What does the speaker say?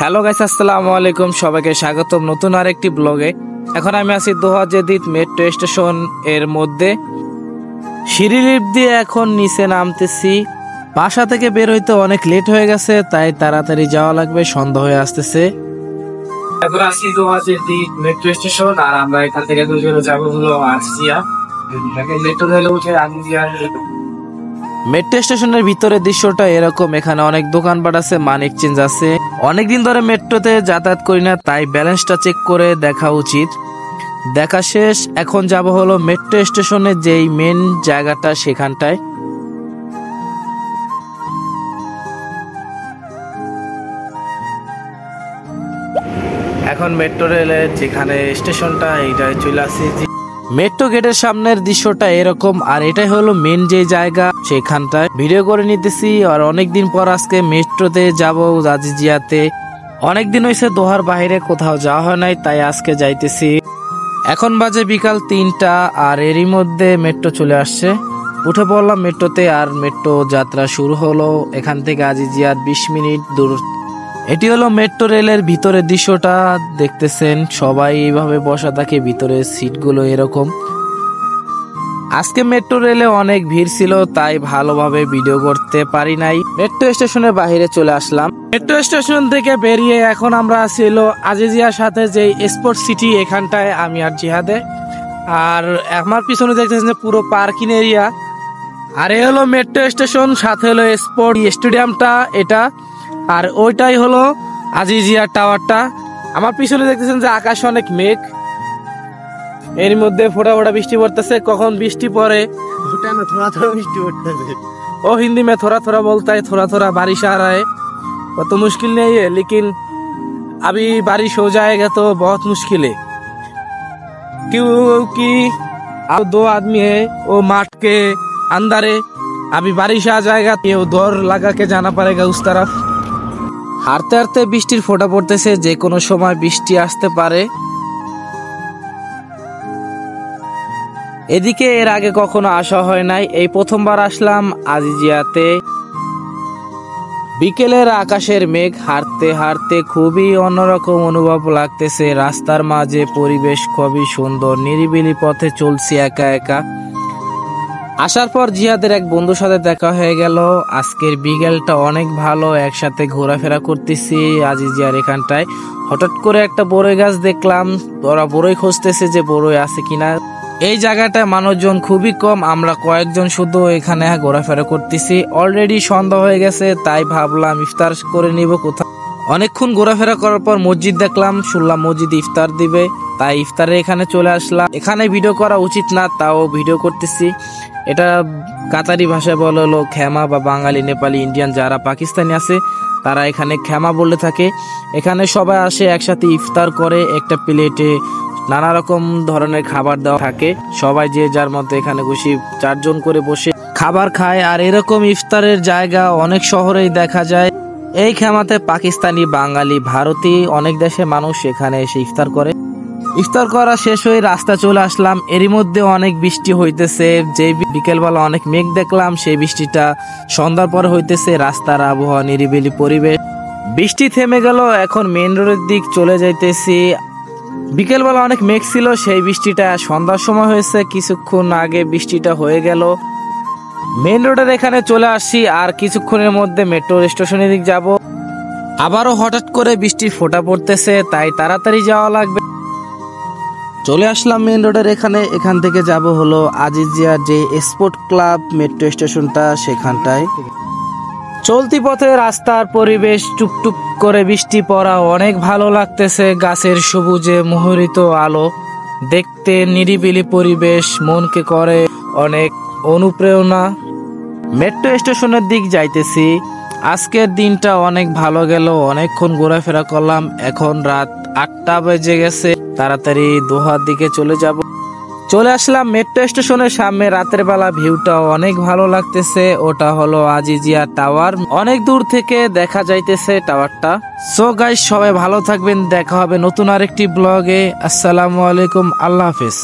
Hello guys, আসসালামু আলাইকুম। সবাইকে স্বাগতম নতুন আরেকটি ব্লগে। এখন আমি আছি দোহা জেদিদ মেট্রো স্টেশন এর মধ্যে। সিঁড়ি লিফট দিয়ে এখন নিচে নামতেছি। বাসা থেকে বের হইতে অনেক লেট হয়ে গেছে, তাই তাড়াতাড়ি যাওয়া লাগবে, সন্ধ্যা হয়ে আসতেছে। এখন আছি দোহা জেদিদ মেট্রো স্টেশন, আর আমরা এখান থেকে দুজনে যাবো হলো আজিজিয়া। মেট্রো রেলে উঠে আজিজিয়া। মেট্রো স্টেশনের ভিতরের দৃশ্যটা এরকম। এখানে অনেক দোকানপাট আছে, মানি এক্সচেঞ্জ আছে। অনেকদিন ধরে মেট্রোতে যাতায়াত করি না, তাই ব্যালেন্সটা চেক করে দেখা উচিত। দেখা শেষ, এখন যাব হলো মেট্রো স্টেশনের যেই মেন জায়গাটা সেখানটায়। এখন মেট্রো রেলের যেখানে স্টেশনটা এইটায় চলে আসি। মেট্রো গেটের সামনের দৃশ্যটা এরকম, আর এটাই হলো মেন যে জায়গা সেখানটায় ভিডিও করে নিতেছি। আর অনেকদিন পর আজকে মেট্রোতে যাব আজিজিয়াতে। অনেকদিন হয়েছে দোহার বাইরে কোথাও যাওয়া হয় নাই, তাই আজকে যাইতেছি। এখন বাজে বিকাল 3টা, আর এরই মধ্যে মেট্রো চলে আসছে। উঠে পড়লাম মেট্রোতে, আর মেট্রো যাত্রা শুরু হলো। এখান থেকে আজিজিয়ার 20 মিনিট দূর। এটি হলো মেট্রো রেলের ভিতরের দৃশ্যটা দেখতেছেন। সবাই এইভাবে বসা থাকে, ভিতরে সিটগুলো এরকম। আজকে মেট্রো রেলে অনেক ভিড় ছিল, তাই ভালোভাবে ভিডিও করতে পারি নাই। মেট্রো স্টেশনের বাইরে চলে আসলাম। মেট্রো স্টেশন থেকে বেরিয়ে এখন আমরা আছি হলো আজিজিয়ার সাথে যে স্পোর্ট সিটি, এখানটায় আমি আর জিহাদে। আর আমার পিছনে দেখতেছেন পুরো পার্কিং এরিয়া। আর এ হলো মেট্রো স্টেশন, সাথে হলো স্পোর্ট স্টেডিয়ামটা এটা। আর ওইটাই হলো আজিজিয়া টাওয়ারটা। আমার পিছনে দেখতেছেন যে আকাশ অনেক মেঘ, এর মধ্যে ফোটা ফোটা বৃষ্টি পড়তেছে। কখন বৃষ্টি পড়ে বৃষ্টি পড়তেছে। ও हिंदी में थोड़ा थोड़ा बोलता है, थोड़ा थोड़ा बारिश आ रहा है। तो मुश्किल नहीं है, लेकिन अभी बारिश हो जाएगा तो बहुत मुश्किल है, क्योंकि अब 2 आदमी है वो माठ के अंदर है। अभी बारिश आ जाएगा, ये दौड़ लगा के जाना पड़ेगा उस तरफ। হাঁটতে হাঁটতে বৃষ্টির ফোঁটা পড়তেছে, যে কোনো সময় বৃষ্টি আসতে পারে। এদিকে এর আগে কখনো আসা হয় নাই, এই প্রথমবার আসলাম আজিজিয়াতে। বিকেলের আকাশের মেঘ, হাঁটতে হাঁটতে খুবই অন্যরকম অনুভব লাগতেছে। রাস্তার মাঝে পরিবেশ খুবই সুন্দর, নিরিবিলি পথে চলছি একা একা। আসার পর জিহাদের এক বন্ধুর সাথে দেখা হয়ে গেল। আজকের বিকেলটা অনেক ভালো, একসাথে ঘোরাফেরা করতেছি আজিজিয়ার এখানটায়। হঠাৎ করে একটা বড়ই গাছ দেখলাম, ওরা বড়ই খুঁজতেছে যে বড়ই আছে কিনা। এই জায়গাটায় মানুষজন খুবই কম, আমরা কয়েকজন শুধু এখানে ঘোরাফেরা করতেছি। অলরেডি সন্ধ্যা হয়ে গেছে, তাই ভাবলাম ইফতার করে নিব কোথাও। অনেকক্ষণ ঘোরাফেরা করার পর মসজিদ দেখলাম, শুনলাম মসজিদে ইফতার দিবে, তাই ইফতারে এখানে চলে আসলাম। এখানে ভিডিও করা উচিত না, তাও ভিডিও করতেছি। এটা কাতারি ভাষায় বলে হলো খেমা, বা বাঙালি, নেপালি, ইন্ডিয়ান যারা পাকিস্তানি আছে তারা এখানে খেমা বলে থাকে। এখানে সবাই আসে একসাথে ইফতার করে, একটা প্লেটে নানা রকম ধরনের খাবার দেওয়া থাকে। সবাই যে যার মতো এখানে বসে 4 জন করে বসে খাবার খায়। আর এরকম ইফতারের জায়গা অনেক শহরেই দেখা যায়। এই খেমাতে পাকিস্তানি, বাঙালি, ভারতীয় অনেক দেশের মানুষ এখানে এসে ইফতার করে। ইফতার করা শেষ হয়ে রাস্তা চলে আসলাম। এরই মধ্যে অনেক বৃষ্টি হইতেছে। যে বিকেলবেলা অনেক মেঘ দেখলাম, সেই বৃষ্টিটা সন্ধ্যার পরে হইতেছে। রাস্তার আবহাওয়া নিরিবিলি পরিবেশ। বৃষ্টি থেমে গেল, এখন মেন রোডের দিক চলে যাইতেছি। বিকেলবেলা অনেক মেঘ ছিল, সেই বৃষ্টিটা সন্ধ্যার সময় হয়েছে। কিছুক্ষণ আগে বৃষ্টিটা হয়ে গেল। মেন রোডের এখানে চলে আসছি, আর কিছুক্ষণের মধ্যে মেট্রো স্টেশনের দিক যাব। আবারও হঠাৎ করে বৃষ্টির ফোঁটা পড়তেছে, তাই তাড়াতাড়ি যাওয়া লাগবে। চলে আসলাম মেন রোডের এখানে। এখান থেকে যাব হলো আজিজিয়ার যে স্পোর্ট ক্লাব মেট্রো স্টেশনটা সেখানটায়। চলতি পথে রাস্তার পরিবেশ, টুকটুক করে বৃষ্টি পড়া, অনেক ভালো লাগতেছে। গাছের সবুজে মুহরিত আলো দেখতে, নিরিবিলি পরিবেশ মনকে করে অনেক অনুপ্রেরণা। মেট্রো স্টেশনের দিক যাইতেছি। আজকের দিনটা অনেক ভালো গেল, অনেকক্ষণ ঘোরাফেরা করলাম। এখন রাত 8টা বেজে গেছে, তাড়াতাড়ি দোহার দিকে চলে যাব। চলে আসলাম মেট্রো স্টেশনের সামনে। রাতের বেলা ভিউটা অনেক ভালো লাগতেছে। ওটা হলো আজিজিয়া টাওয়ার, অনেক দূর থেকে দেখা যাইতেছে টাওয়ারটা। সো গাইস, সবাই ভালো থাকবেন, দেখা হবে নতুন আরেকটি ব্লগে। আসসালামু আলাইকুম, আল্লাহ হাফেজ।